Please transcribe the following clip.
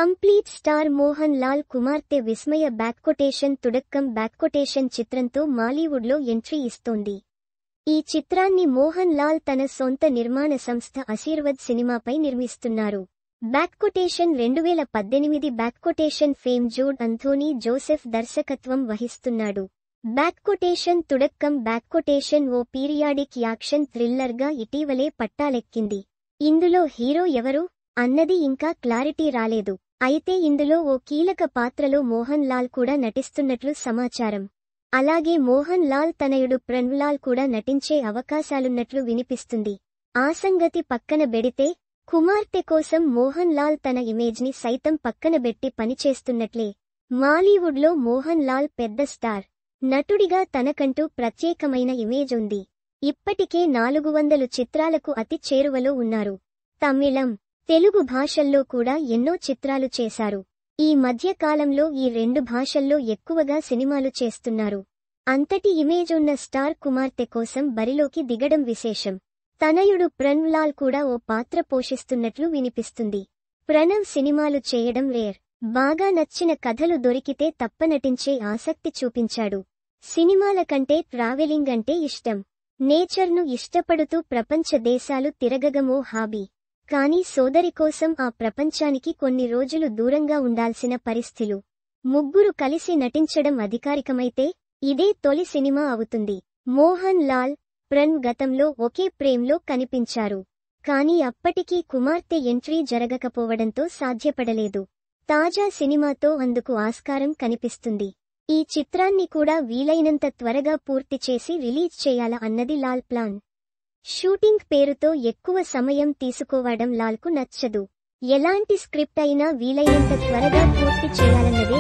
Complete star Mohan Lal కుమార్తె విస్మయ బ్యాక్కొటేషన్ చిత్రంతో మాలీవుడ్లో entry ఇస్తోంది. ఈ చిత్రాన్ని మోహన్ లాల్ తన సొంత నిర్మాణ సంస్థ ఆశీర్వాద్ సినిమాపై నిర్మిస్తున్నారు. బ్యాక్కొటేషన్ 2018 బ్యాక్కొటేషన్ ఫేమ్ జూడ్ అంథోనీ జోసెఫ్ దర్శకత్వం వహిస్తున్నాడు. బ్యాక్కొటేషన్ ఓ పీరియాడిక్ యాక్షన్ థ్రిల్లర్గా ఇటీవలే పట్టాలెక్కింది. ఇందులో హీరో ఎవరు అన్నది ఇంకా క్లారిటీ రాలేదు. అయితే ఇందులో ఓ కీలక పాత్రలో మోహన్ లాల్ కూడా నటిస్తున్నట్లు సమాచారం. అలాగే మోహన్ లాల్ తనయుడు ప్రణవ్ లాల్ కూడా నటించే అవకాశాలున్నట్లు వినిపిస్తుంది. ఆ సంగతి పక్కన బెడితే కుమార్తె కోసం మోహన్ లాల్ తన ఇమేజ్ని సైతం పక్కనబెట్టి పనిచేస్తున్నట్లే. మాలీవుడ్లో మోహన్ లాల్ పెద్ద స్టార్ నటుడిగా తనకంటూ ప్రత్యేకమైన ఇమేజ్ ఉంది. ఇప్పటికే 400 చిత్రాలకు అతి చేరువలో ఉన్నారు. తమిళం, తెలుగు భాషల్లో కూడా ఎన్నో చిత్రాలు చేశారు. ఈ మధ్య కాలంలో ఈ 2 భాషల్లో ఎక్కువగా సినిమాలు చేస్తున్నారు. అంతటి ఇమేజ్ ఉన్న స్టార్ కుమార్తె కోసం బరిలోకి దిగడం విశేషం. తనయుడు ప్రణవ్ లాల్ కూడా ఓ పాత్ర పోషిస్తున్నట్లు వినిపిస్తుంది. ప్రణవ్ సినిమాలు చేయడం రేర్. బాగా నచ్చిన కథలు దొరికితే తప్ప నటించే ఆసక్తి చూపించాడు. సినిమాల కంటే ట్రావెలింగ్ అంటే ఇష్టం. నేచర్ను ఇష్టపడుతూ ప్రపంచ దేశాలు తిరగగమో హాబీ. కానీ సోదరి కోసం ఆ ప్రపంచానికి కొన్ని రోజులు దూరంగా ఉండాల్సిన పరిస్థితులు. ముగ్గురు కలిసి నటించడం అధికారికమైతే ఇదే తొలి సినిమా అవుతుంది. మోహన్ లాల్, ప్రణవ్ గతంలో ఒకే ప్రేమ్లో కనిపించారు. కానీ అప్పటికీ కుమార్తె ఎంట్రీ జరగకపోవడంతో సాధ్యపడలేదు. తాజా సినిమాతో అందుకు ఆస్కారం కనిపిస్తుంది. ఈ చిత్రాన్ని కూడా వీలైనంత త్వరగా పూర్తి చేసి రిలీజ్ చేయాలా అన్నది లాల్ ప్లాన్. షూటింగ్ పేరుతో ఎక్కువ సమయం తీసుకోవడం లాల్కు నచ్చదు. ఎలాంటి స్క్రిప్ట్ అయినా వీలైనంత త్వరగా పూర్తి చేయాలన్నది